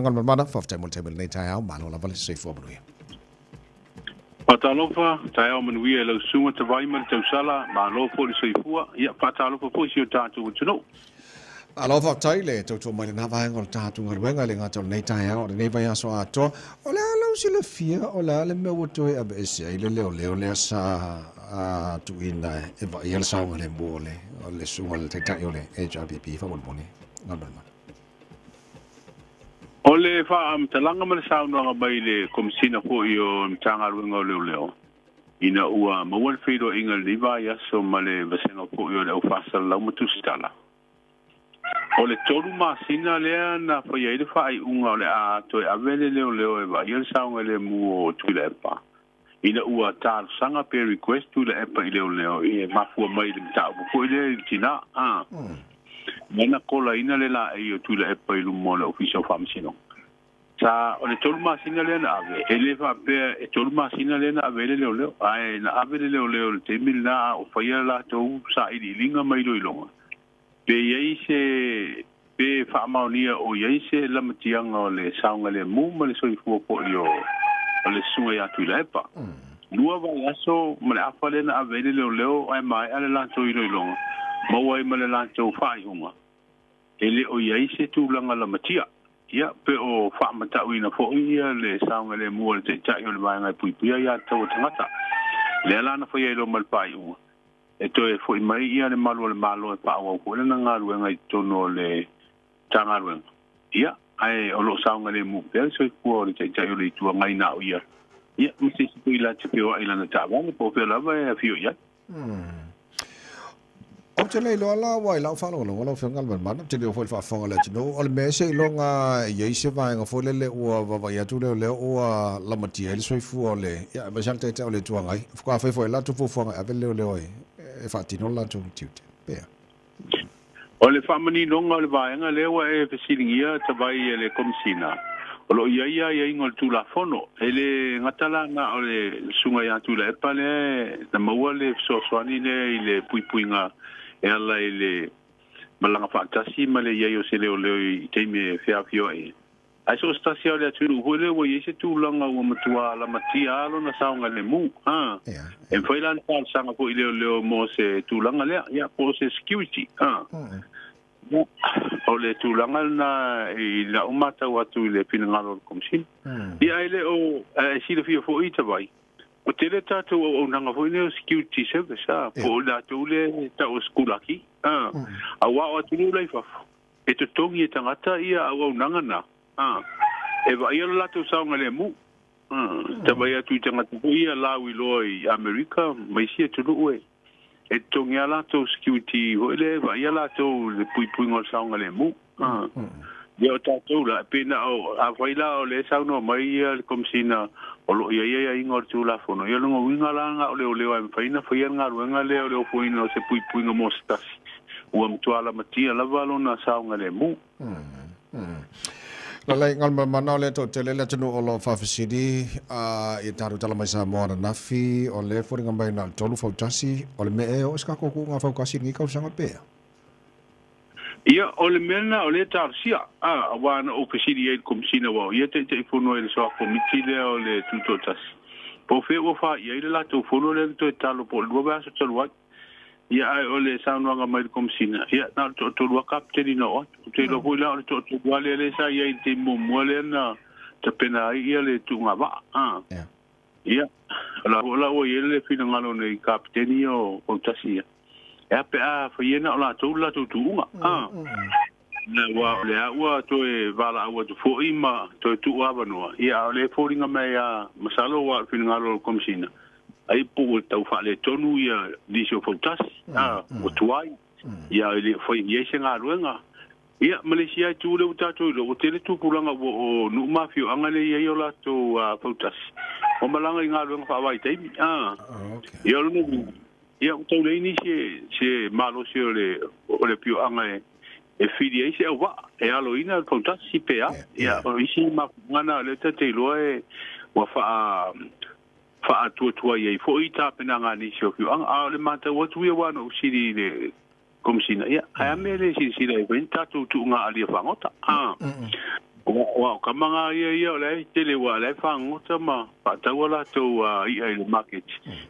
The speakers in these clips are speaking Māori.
ngon mana fa tai mo table nei tai au malo la vale sei fo blu Patalofa, tayo manuia lo sunga te vai man te usala, ma lo fo le soifua, ia patalofa fo si o tātou tuno. Alo fa tai le to mai na vai ngol tātou ngarwenga le ngato nei tai au nei vai aso ato. Ola lo si le fia, ola le me o to e abe se ile le sa tu ina e ba ia sa ngale bole, o le sunga le tai ole e JPP fa mo boni. Ngabal ma. Ole fa am talanga mal sa no mai le komsina fo io mtanga ruenga leo. Ina ua mawal fido inga liva ya so male vasenga fo io le ufasa la mutustala. Ole toru masina le na fo ia ile fa ai unga le a to avele leo e va ia sa ngale mu o tuilepa. Ina ua tal sanga pe request tu le epa leo e mafua mai le mta fo ile tina Mana kola ina le la e o tula e pai lumo le official famsino. Sa o le tolu masina le na ave. Ele fa pe e tolu masina le na ave le leo. Ai na ave le leo le te mil na o faia la to sa i linga mai do ilonga. Pe yei se pe fa maonia o yei se la matianga o le saunga le mu ma le soi fu po io o le sunga ya tula e pa. Lua va aso ma le afa le na ave le leo ai mai ale la to ilonga. Mawai male la tau whai hunga. Ele o iai se tūlanga la matia. Ia, pe o whaamata uina fo ia le saunga le mua le te tai o le mai ngai puipuia ia tau tangata. Le alana whai eilo malpai hunga. E to e fo i mai ia le malo e pāua uko. Ele na ngā ruenga i tono le tanga ruenga. Ia, ai o lo saunga le mua. Pea so i kua o le te tai o le itua ngai nao ia. Ia, mse si pui la te peo ailana tāwanga. Po peo lava e a fio ia. O te lei loa la wai lau whanau lo wala whangal man mana te leo foi whafonga le tino o le mese ilo ngā iei se vaenga foi lele ua wawai atu leo ua lamatia ele soifu o le ia masang te o le tuangai whaka whai foi la tu fufuanga awe leo e whaatino la tu tiute pea o le whamani longa o le vaenga leo e whasiringia te vai e le komsina o lo ia ingol tu la fono ele ngatala nga o le sunga ya tu la epale na maua le soaswani le i le puipuinga e ala ele malanga fantasi male ia yo se leo i teime fiafio e ai so stasi o le tulu hole wo yese tu langa o matua la matia alo na saunga le mu e foi lan tal sanga ko leo mo se tu langa le ia po se security o le tu langa na i la umata watu le pinangalo komsin ia ele o si le fio fo ita vai o tele tatu o nanga foi le security service po la tu le ta o skulaki a wa tu le fa e to tongi e tangata ia o nanga na e va ia la tu saunga le mu ta vai tu tangata ia la wi loi America mai si tu lu e tongi ala tu security o le va ia la tu le pui ngol saunga le mu ia tatu la pena o a vai la o le saunga mai ia komsina o lo ia ingor tu la fono ia longo winga langa o le ai faina faia nga ruenga le o foino se pui nga mostasi o mtuala matia la valo na saunga le mu la lai ngal mana le to tele le tunu o lo fa fasidi i taru tala mai sa mo na fi o le foringa mai na tolu fautasi o le me o ska ko nga faukasi ngi ka sanga pe ia o le mena o le tarsia wana o fasidi e komsina wa ia te fono e so komiti le o le tutotas po fe o fa ia le la to fono le to talo po lo ba so tolo ia o le saunga mai komsina ia na to lo kapteni no te lo foi la to wale le sa ia te mo le na te pena ia le tunga ba ia la o ia le fina ngalo nei kapteni o tasia e pe a foi na la to tunga na wa to e vala wa to foi ma to tu ava no ia le foringa mai a masalo wa fina ngalo komsina ai po tau fa le tonu ia disio fotas o tuai ia le foi ia senga ruenga ia Malaysia tu le utato lo tele tu pulanga o no mafio angale ia yo la to fotas o malanga nga ruenga fa vai tai ia lo no ia to le ni se malo se o le pio angale e fidi ai se wa e alo ina fotas si pea ia o isi ma ngana le te lo e wa fa tua ia fo ita penanga ni sio a le mata what we want o siri le komsina ia a mele si le venta tu nga ali fangota Wa kamanga ia le tele wa le fango tama pa tawala to I le market.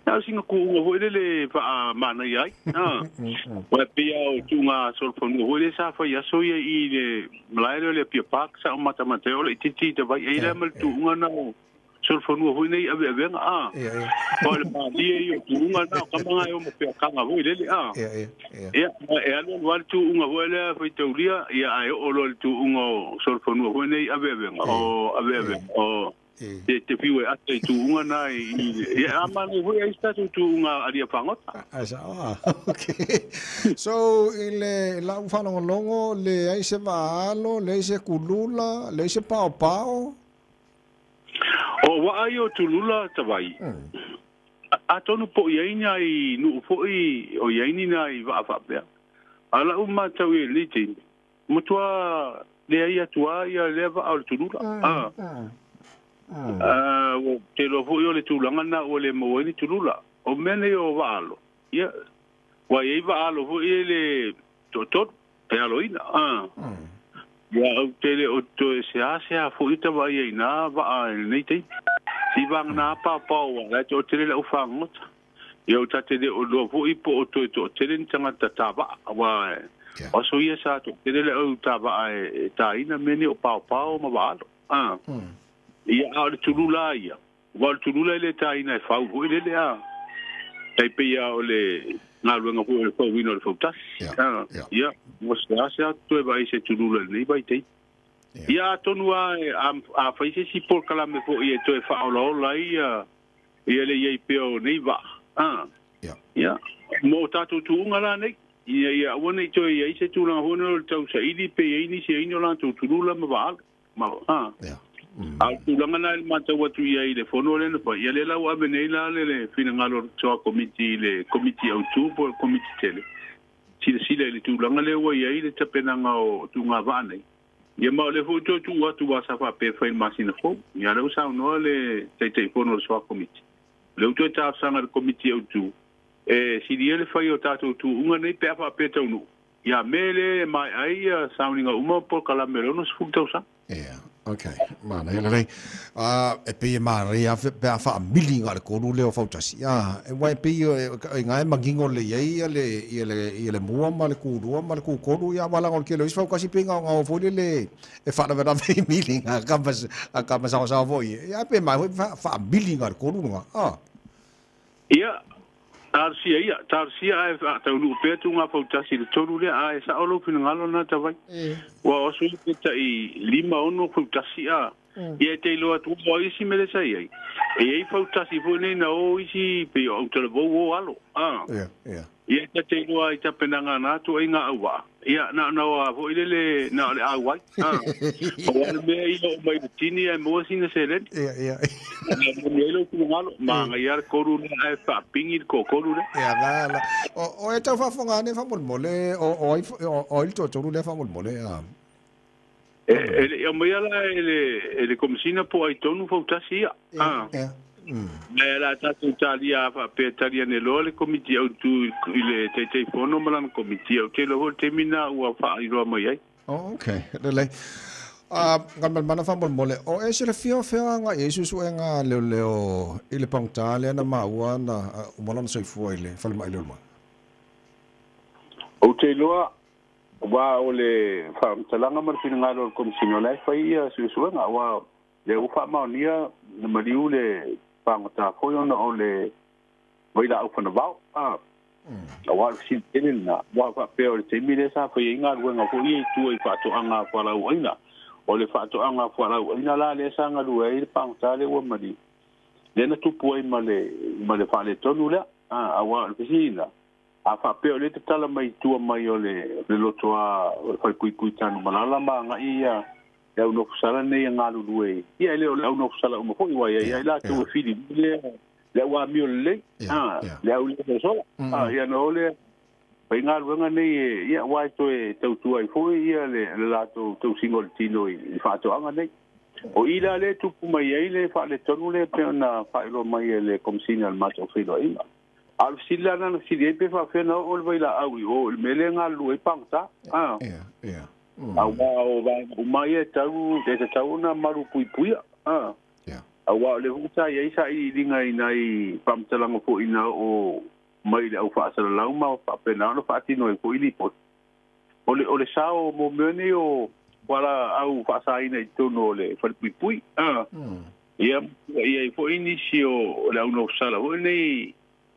Na singa ku ngo le pa mana ia. Wa pia o tunga solfonu ho le sa fa ya so ia I le mlailo le pia pak sa mata mateo le titi te vai ia mal tunga na solfonu ho nei ave venga Ko le pa dia tunga na kamanga yo mo pia kanga ho le ia alo wal tunga ho le fa taulia ia ai o lo tunga solfonu ho nei ave venga o te piwe ate tunga na ia amani ho ia sta tunga aria pangota okay so ile la ufano longo le ai se vaalo le se kulula le se pao o wa ayo tulula tawai atonu po yaina I nu po I o yaini na I va fa pe ala umma tawi liti mutwa le ai tua ia le va al tulula o te lo fo yo le tulanga na o le mo ni tulula o mene yo va alo ia wa ia va alo fo ile tot pe aloina ya o tele o to se hace a fuita va ia na va nei te si vang na pa wa la to tele la ufang yo ta te de o lo fu ipo o to tele tanga ta va wa o so ia sa to tele la o ta va ta ina meni o pa ma va ia a tulula ia wa tulula le ta ina fa o le tai pe ia o le na luenga pu ko wino le fotas ia mo sta to vai se tulula nei vai te ia tonua a fa se si por kala me fo ia to fa o la ia le ia pe o nei va ia mo tatu tu ngala nei ia wona to ia se tulanga hono tau sa idi pe ini se ino la tu tulula ma al tulanga na ma ta watu ia I le fono le pa ia le la wa benela le fina ngalo to committee le committee au tu por committee tele si le tulanga le wa ia le tapenanga o tunga vane ia ma le foto tu watu wa sa fa pe fa masina fo ia le sa no le te fono so committee le to ta sanga le committee au tu si dia le fa yo tato tu unga nei pe fa pe tonu ia mele mai ai sounding uma por kala melono sfukta sa okay mana ele e pe maria pe fa milinga le koru le fautasi e wai pe ngai mangingo le le mua ma le kuru ma le koru ya wala ngol ke le isfa kasi pe nga fo le e fa na vera pe milinga ka sa voi ya pe mai fa milinga le koru nga ia tarsia e fa ta lu pe tu nga fautasi le toru le a sa olo pina ngalo na ta vai wa osu te I lima ono fautasi ia te lo atu o isi mele sai ai fautasi fo nei na o isi pe o te vo alo ia te lo ai ta penanga na tu ai nga awa ia na wa fo ile na le awa o me I o mai tini e mo sina sele ia mo lo ku ngalo ma nga ia koru na e fa pingi ko koru ia gala o e ta fa fonga ne fa mole o il to le fa mole ele mai ala ele komsina po ai tonu fautasi la tatu talia fa pe talia ne lo le komiti au tu ile te fono malan komiti au ke lo te mina u fa I ro mai ai okay le ngal mana fa mole o e se le fio nga Jesus nga leo ile pangtale na maua na umala so fu ile fa mai lo o te loa wa ole fa talanga mar finanga lo komsino lai fa ia su nga wa le u fa ma nia na mariu le pangota foi ona ole vai la upana vau wa si tenina wa fa pe o te mire sa fa inga nga ko I tu I fa to anga fa la uina ole fa to anga fa la uina la le sanga lu e pangota le o mari le na tu poi male fa le tonu la wa pisina a fa pe ole te tala mai tu mai ole le loto a fa kui tanu malala ma nga ia ya uno kusala nei nga luluei ia le uno kusala mo ko ia ia la tu fili le wa mi le le au le so ia no le pa nga luenga nei ia wa to e tu ai fo ia le la to single tino I fa to anga nei o ila le tu mai ile fa le tonu le pe na fa lo mai le komsina al macho filo ina al silana si de pe fa fe no ol vai la au o le mele nga lu e pangta awa o vai mai e tau na maru pui awa le huta ia isa I linga nai pamtalanga fo ina o mai le au fa sala lau ma fa pena no fa tino e fo ili pot ole sao mo mene o wala au fa sa ina tono le fa pui ia fo inisio le au no sala o nei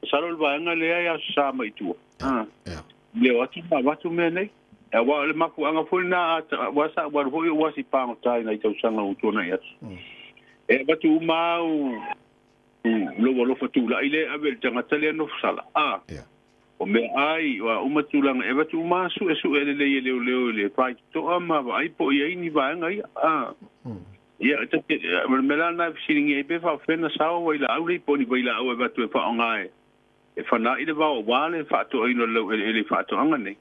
sala va nga le ia sa mai tu le watu mene awa le maku anga fo na wa sa wa fo wa si pa tai na tau sanga o tona ia batu mau lo fatu la ile abel tanga tale no sala o me ai wa umatulang batu masu esu le pai to ama ai po ia ni va ngai ia te melana feeling e be fa fena sao wa ila au le po ni wa ila au batu fa ngai fa na ile va wa le fa to ino lo ele fa to anga nei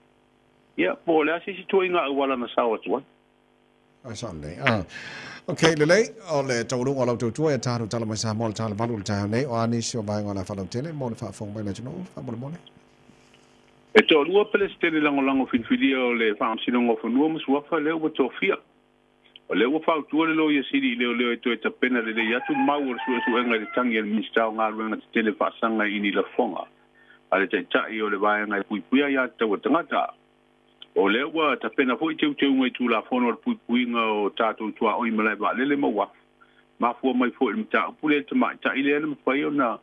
ia po le asi to inga wala na sao tu Sunday. Okay, lele ole tawru wala tu tu ya taru tala masa mol tala balu ta nei o ani sho ba ngala fa tele mo fa fong ba na no fa mo mo e to lua pelestele lango filfilio le fa sino ngo fo no mo fa le o to fia o le o fa tu le lo ye sidi le to ta pena le ya tu mau su enga de tangi el mista nga na tele fa sanga ini la fonga ale ta I o le ba nga pui ya ta o tangata o le wa ta pena foi teu ngai tu la fono pui nga o tatu tua o imala ba le mo wa ma fu mai foi mta pule te mai ta ile na foi ona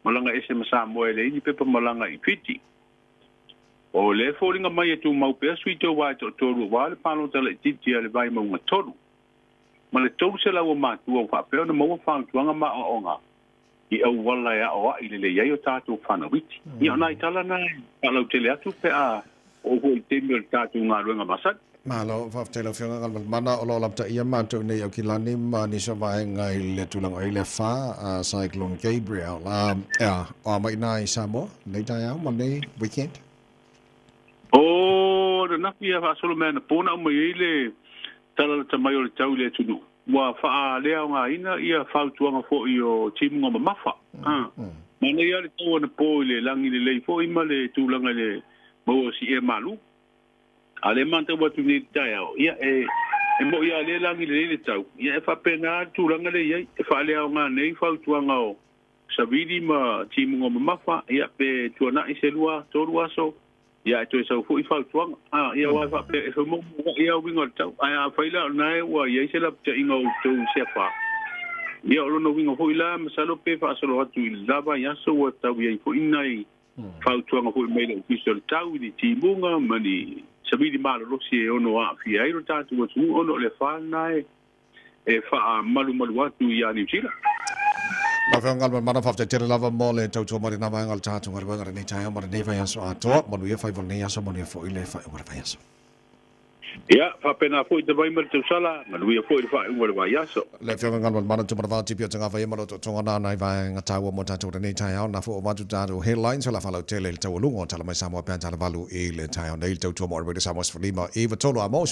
malanga ese masa mo ele ni pepa malanga I fiti o le foringa mai tu mau pe sui to wa to ru wa le palo tele titi ale vai mo ngatoru ma le tau se la o ma tu o fa pe ona mo fa tu nga ma o nga I au wala ya o ile le ya yo tatu fana witi ni ona itala na palo tele atu pe a o ko temel tatu nga ruanga masat malo fa tele fionga ngal mana o lo lapta ia ma to nei o kilani ma ni so va ngai le tulang o ile fa cyclone Gabriel o mai nai samo nei tai au Monday weekend o na pia fa solo men pona mo ile tala ta mai o tau le tunu wa fa le nga ina ia fa tuanga fo io timu nga mafa mana ia le to na po le langi le fo ima le tulanga le mo si e malu ale manta watu ni tayao ia mo ia le langi le tau ia fa pena tu langa le ia fa le nga nei fa tuanga o sabidi ma timu ngo mafa ia pe tuana iselua torua so ia to so fu fa tuanga ia wa fa pe so mo ia wingo tau ia fa ila nai wa ia sela te ingo to sefa ia lo no wingo fu ila masalo pe fa so lo tu lava ia so wa tau ia fu inai fautuanga ko mai le official tau di timunga mani sabidi malo lo si ono a fi ai rota tu ono le fa nai e fa malu atu ya ni chila la fa ngal mana fa te lava mole tau to mari na va ngal ta tu ngal ba ni tai mari ne va yaso ato manu ye fa ne yaso manu fo ile fa ora va yaso ya fa pena fo te vai mer tu sala manu ye fo ile fa ora va yaso le fa ngal mana tu mara ti pio tanga va yema to tonga na nai va ngata wa mo ta to ne tai na fo ma tu ta headlines la fa lo tele tau lungo tala mai samo pa tala valu e le tai na il tau to mo re sa mo sflima e va tolo amo